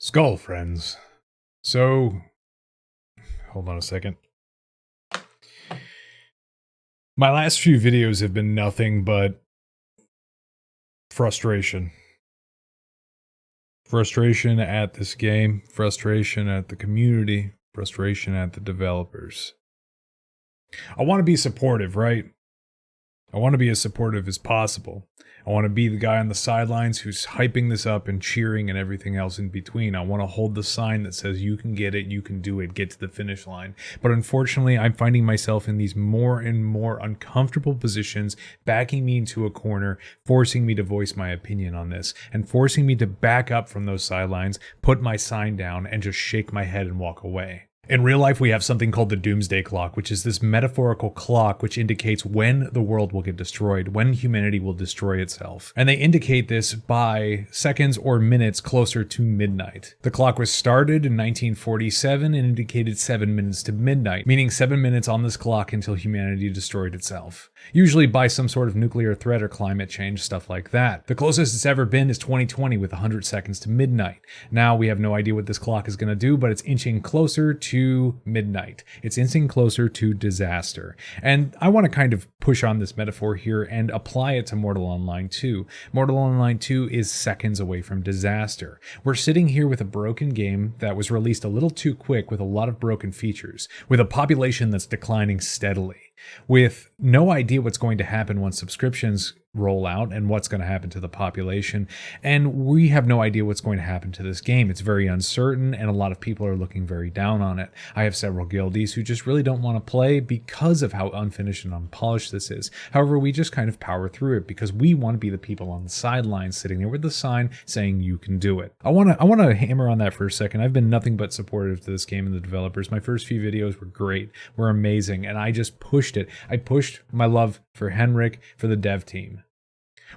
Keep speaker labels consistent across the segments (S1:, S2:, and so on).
S1: Skull friends. So, hold on a second. My last few videos have been nothing but frustration. Frustration at this game, frustration at the community, frustration at the developers. I want to be supportive, right? I want to be as supportive as possible. I want to be the guy on the sidelines who's hyping this up and cheering and everything else in between. I want to hold the sign that says you can get it, you can do it, get to the finish line. But unfortunately, I'm finding myself in these more and more uncomfortable positions, backing me into a corner, forcing me to voice my opinion on this, and forcing me to back up from those sidelines, put my sign down, and just shake my head and walk away. In real life, we have something called the Doomsday Clock, which is this metaphorical clock which indicates when the world will get destroyed, when humanity will destroy itself. And they indicate this by seconds or minutes closer to midnight. The clock was started in 1947 and indicated 7 minutes to midnight, meaning 7 minutes on this clock until humanity destroyed itself. Usually by some sort of nuclear threat or climate change, stuff like that. The closest it's ever been is 2020 with 100 seconds to midnight. Now we have no idea what this clock is going to do, but it's inching closer to midnight. It's inching closer to disaster. And I want to kind of push on this metaphor here and apply it to Mortal Online 2. Mortal Online 2 is seconds away from disaster. We're sitting here with a broken game that was released a little too quick with a lot of broken features, with a population that's declining steadily, with no idea what's going to happen once subscriptions roll out and what's going to happen to the population. And we have no idea what's going to happen to this game. It's very uncertain and a lot of people are looking very down on it. I have several guildies who just really don't want to play because of how unfinished and unpolished this is. However, we just kind of power through it because we want to be the people on the sidelines sitting there with the sign saying you can do it. I want to hammer on that for a second. I've been nothing but supportive to this game and the developers. My first few videos were great, were amazing, and I just pushed it. I pushed my love for Henrik, for the dev team.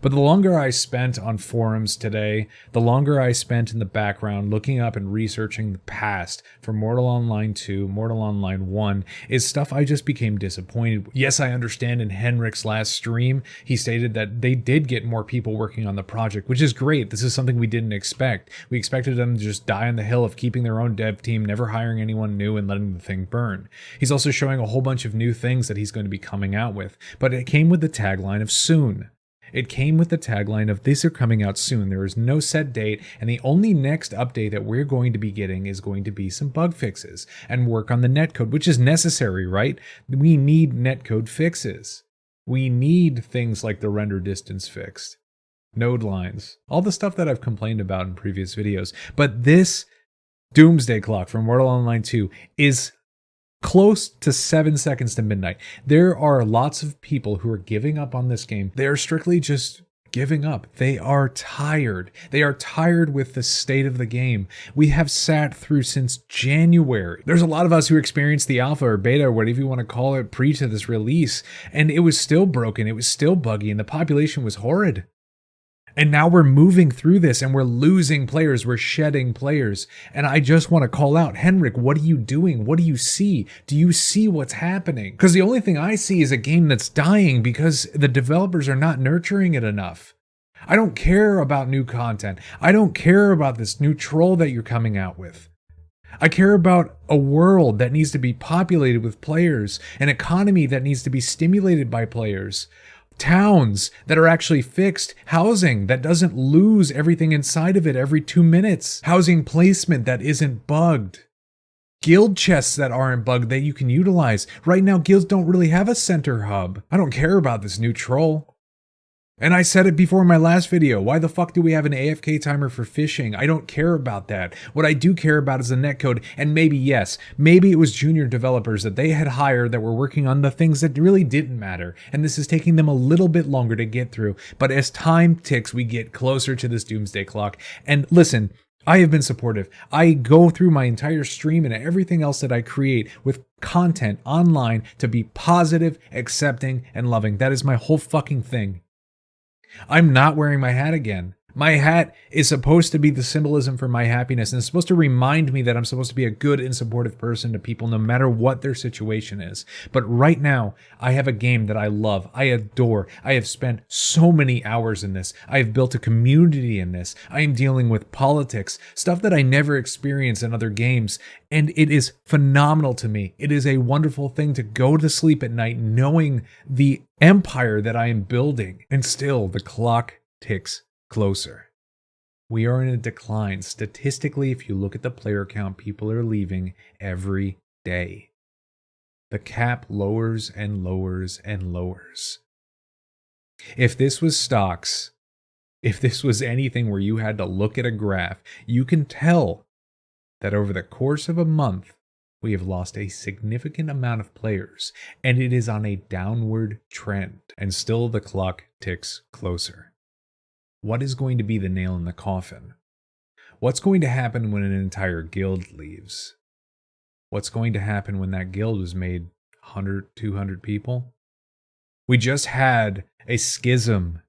S1: But the longer I spent on forums today, the longer I spent in the background looking up and researching the past for Mortal Online 2, Mortal Online 1, is stuff I just became disappointed with. Yes, I understand in Henrik's last stream, he stated that they did get more people working on the project, which is great. This is something we didn't expect. We expected them to just die on the hill of keeping their own dev team, never hiring anyone new and letting the thing burn. He's also showing a whole bunch of new things that he's going to be coming out with, but it came with the tagline of soon. It came with the tagline of these are coming out soon. There is no set date, and the only next update that we're going to be getting is going to be some bug fixes and work on the netcode, which is necessary, right? We need netcode fixes. We need things like the render distance fixed, node lines, all the stuff that I've complained about in previous videos. But this Doomsday Clock from Mortal Online 2 is close to 7 seconds to midnight. There are lots of people who are giving up on this game. They are strictly just giving up. They are tired. They are tired with the state of the game. We have sat through since January. There's a lot of us who experienced the alpha or beta or whatever you want to call it pre to this release, and it was still broken. It was still buggy, and the population was horrid. And now we're moving through this and we're losing players, we're shedding players. And I just want to call out, Henrik, what are you doing? What do you see? Do you see what's happening? Because the only thing I see is a game that's dying because the developers are not nurturing it enough. I don't care about new content. I don't care about this new troll that you're coming out with. I care about a world that needs to be populated with players, an economy that needs to be stimulated by players. Towns that are actually fixed, housing that doesn't lose everything inside of it every 2 minutes, housing placement that isn't bugged, guild chests that aren't bugged that you can utilize. Right now, guilds don't really have a center hub. I don't care about this new troll. And I said it before in my last video, why the fuck do we have an AFK timer for fishing? I don't care about that. What I do care about is the netcode, and maybe, yes, maybe it was junior developers that they had hired that were working on the things that really didn't matter, and this is taking them a little bit longer to get through. But as time ticks, we get closer to this Doomsday Clock. And listen, I have been supportive. I go through my entire stream and everything else that I create with content online to be positive, accepting, and loving. That is my whole fucking thing. I'm not wearing my hat again. My hat is supposed to be the symbolism for my happiness, and it's supposed to remind me that I'm supposed to be a good and supportive person to people no matter what their situation is. But right now, I have a game that I love, I adore. I have spent so many hours in this. I have built a community in this. I am dealing with politics, stuff that I never experienced in other games, and it is phenomenal to me. It is a wonderful thing to go to sleep at night knowing the empire that I am building, and still the clock ticks closer. We are in a decline. Statistically, if you look at the player count, people are leaving every day. The cap lowers and lowers and lowers. If this was stocks, if this was anything where you had to look at a graph, you can tell that over the course of a month, we have lost a significant amount of players, and it is on a downward trend, and still the clock ticks closer. What is going to be the nail in the coffin? What's going to happen when an entire guild leaves? What's going to happen when that guild was made 100, 200 people? We just had a schism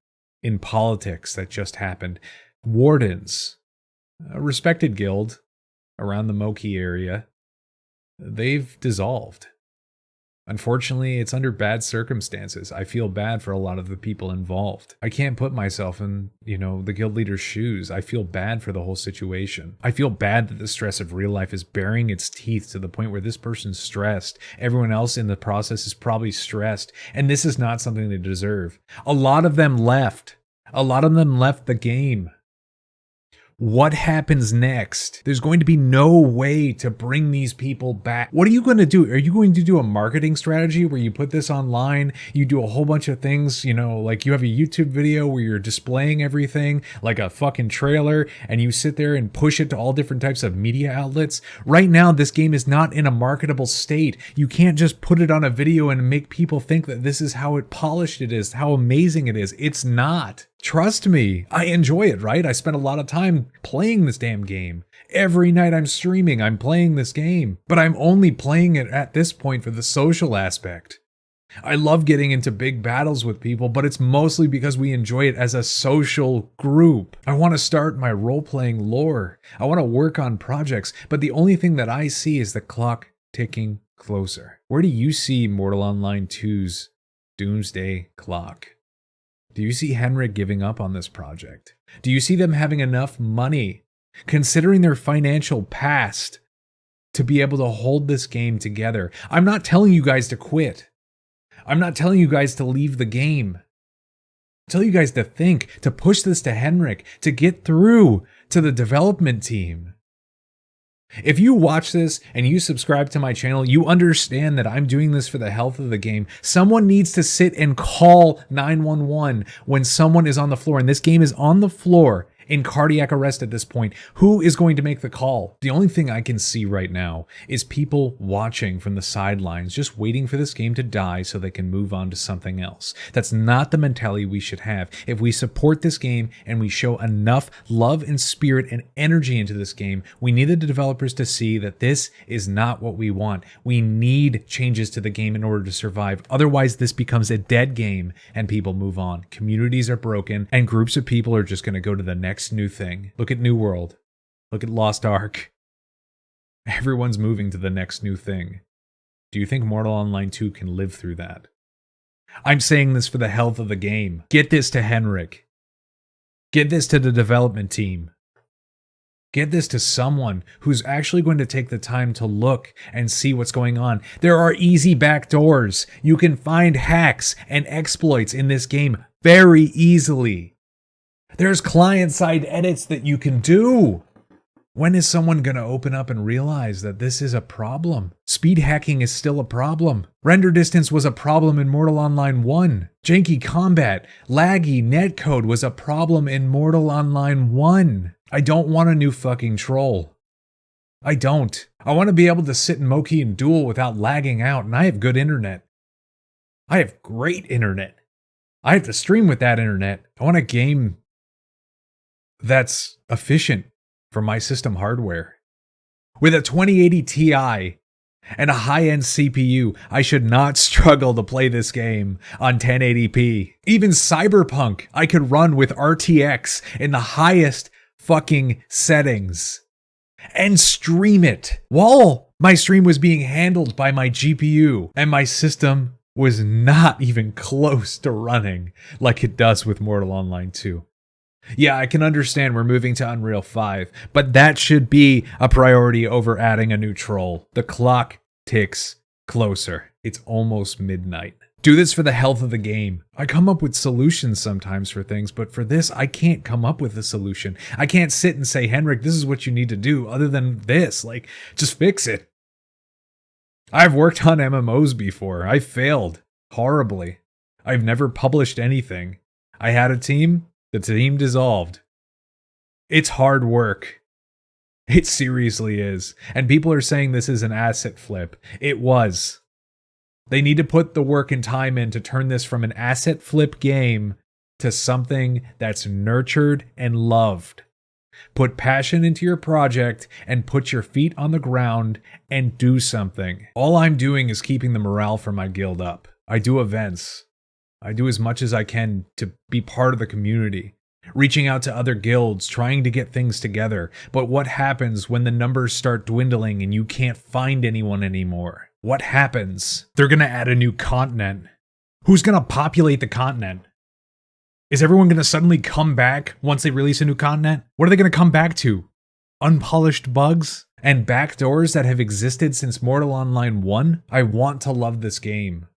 S1: in politics that just happened. Wardens, a respected guild around the Moki area, they've dissolved. Unfortunately, it's under bad circumstances. I feel bad for a lot of the people involved. I can't put myself in, the guild leader's shoes. I feel bad for the whole situation. I feel bad that the stress of real life is baring its teeth to the point where this person's stressed. Everyone else in the process is probably stressed, and this is not something they deserve. A lot of them left. A lot of them left the game. What happens next? There's going to be no way to bring these people back. What are you going to do? Are you going to do a marketing strategy where you put this online? You do a whole bunch of things, like you have a YouTube video where you're displaying everything like a fucking trailer, and you sit there and push it to all different types of media outlets. Right now, this game is not in a marketable state. You can't just put it on a video and make people think that this is how polished it is, how amazing it is. It's not. Trust me, I enjoy it, right? I spend a lot of time playing this damn game. Every night I'm streaming, I'm playing this game. But I'm only playing it at this point for the social aspect. I love getting into big battles with people, but it's mostly because we enjoy it as a social group. I want to start my role-playing lore. I want to work on projects, but the only thing that I see is the clock ticking closer. Where do you see Mortal Online 2's doomsday clock? Do you see Henrik giving up on this project? Do you see them having enough money, considering their financial past, to be able to hold this game together? I'm not telling you guys to quit. I'm not telling you guys to leave the game. I tell you guys to think, to push this to Henrik, to get through to the development team. If you watch this and you subscribe to my channel, you understand that I'm doing this for the health of the game. Someone needs to sit and call 911 when someone is on the floor, and this game is on the floor in cardiac arrest at this point. Who is going to make the call? The only thing I can see right now is people watching from the sidelines, just waiting for this game to die so they can move on to something else. That's not the mentality we should have. If we support this game and we show enough love and spirit and energy into this game, we need the developers to see that this is not what we want. We need changes to the game in order to survive. Otherwise, this becomes a dead game and people move on. Communities are broken and groups of people are just going to go to the next new thing. Look at New World. Look at Lost Ark. Everyone's moving to the next new thing. Do you think Mortal Online 2 can live through that? I'm saying this for the health of the game. Get this to Henrik. Get this to the development team. Get this to someone who's actually going to take the time to look and see what's going on. There are easy backdoors. You can find hacks and exploits in this game very easily. There's client-side edits that you can do. When is someone going to open up and realize that this is a problem? Speed hacking is still a problem. Render distance was a problem in Mortal Online 1. Janky combat, laggy netcode was a problem in Mortal Online 1. I don't want a new fucking troll. I don't. I want to be able to sit in Moki and duel without lagging out, and I have good internet. I have great internet. I have to stream with that internet. I want a game that's efficient for my system hardware. With a 2080 Ti and a high-end CPU. I should not struggle to play this game on 1080p. Even Cyberpunk, I could run with RTX in the highest fucking settings and stream it while my stream was being handled by my GPU and my system was not even close to running like it does with Mortal Online 2. Yeah, I can understand we're moving to Unreal 5, but that should be a priority over adding a new troll. The clock ticks closer. It's almost midnight. Do this for the health of the game. I come up with solutions sometimes for things, but for this, I can't come up with a solution. I can't sit and say, Henrik, this is what you need to do other than this. Like, just fix it. I've worked on MMOs before. I failed horribly. I've never published anything. I had a team. The team dissolved. It's hard work. It seriously is. And people are saying this is an asset flip. It was. They need to put the work and time in to turn this from an asset flip game to something that's nurtured and loved. Put passion into your project and put your feet on the ground and do something. All I'm doing is keeping the morale for my guild up. I do events. I do as much as I can to be part of the community, reaching out to other guilds, trying to get things together. But what happens when the numbers start dwindling and you can't find anyone anymore? What happens? They're going to add a new continent. Who's going to populate the continent? Is everyone going to suddenly come back once they release a new continent? What are they going to come back to? Unpolished bugs and backdoors that have existed since Mortal Online 1? I want to love this game.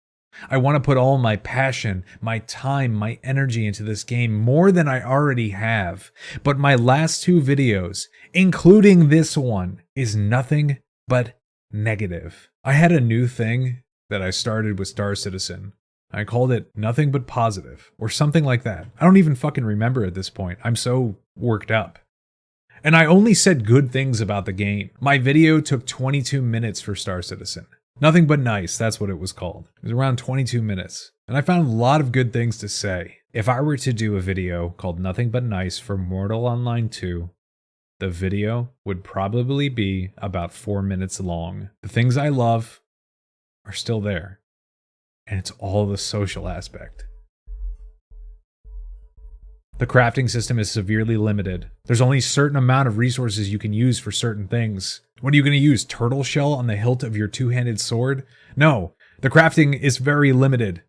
S1: I want to put all my passion, my time, my energy into this game more than I already have. But my last two videos, including this one, is nothing but negative. I had a new thing that I started with Star Citizen. I called it Nothing But Positive, or something like that. I don't even fucking remember at this point. I'm so worked up. And I only said good things about the game. My video took 22 minutes for Star Citizen. Nothing But Nice, that's what it was called. It was around 22 minutes. And I found a lot of good things to say. If I were to do a video called Nothing But Nice for Mortal Online 2, the video would probably be about 4 minutes long. The things I love are still there. And it's all the social aspect. The crafting system is severely limited. There's only a certain amount of resources you can use for certain things. What are you going to use? Turtle shell on the hilt of your two-handed sword? No, the crafting is very limited.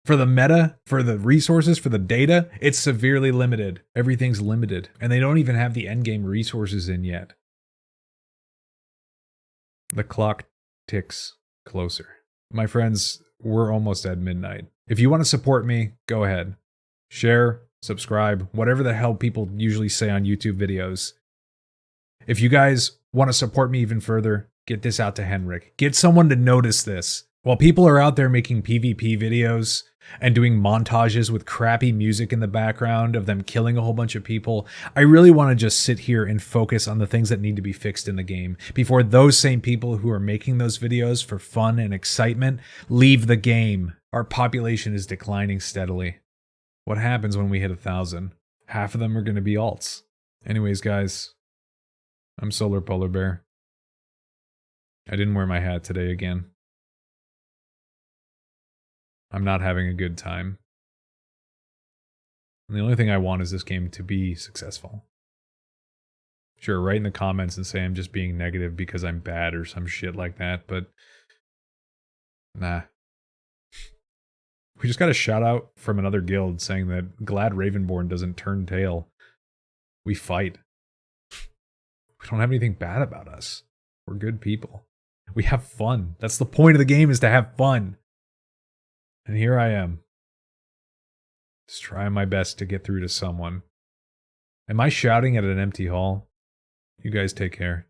S1: For the meta, for the resources, for the data, it's severely limited. Everything's limited. And they don't even have the endgame resources in yet. The clock ticks closer. My friends, we're almost at midnight. If you want to support me, go ahead. Share, subscribe, whatever the hell people usually say on YouTube videos. If you guys want to support me even further, get this out to Henrik. Get someone to notice this. While people are out there making PvP videos and doing montages with crappy music in the background of them killing a whole bunch of people, I really want to just sit here and focus on the things that need to be fixed in the game before those same people who are making those videos for fun and excitement leave the game. Our population is declining steadily. What happens when we hit 1,000? Half of them are going to be alts. Anyways, guys, I'm Solar Polar Bear. I didn't wear my hat today again. I'm not having a good time. And the only thing I want is this game to be successful. Sure, write in the comments and say I'm just being negative because I'm bad or some shit like that, but nah. We just got a shout out from another guild saying that glad Ravenborn doesn't turn tail. We fight. We don't have anything bad about us. We're good people. We have fun. That's the point of the game, is to have fun. And here I am. Just trying my best to get through to someone. Am I shouting at an empty hall? You guys take care.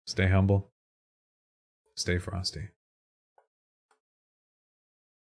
S1: Stay humble. Stay frosty.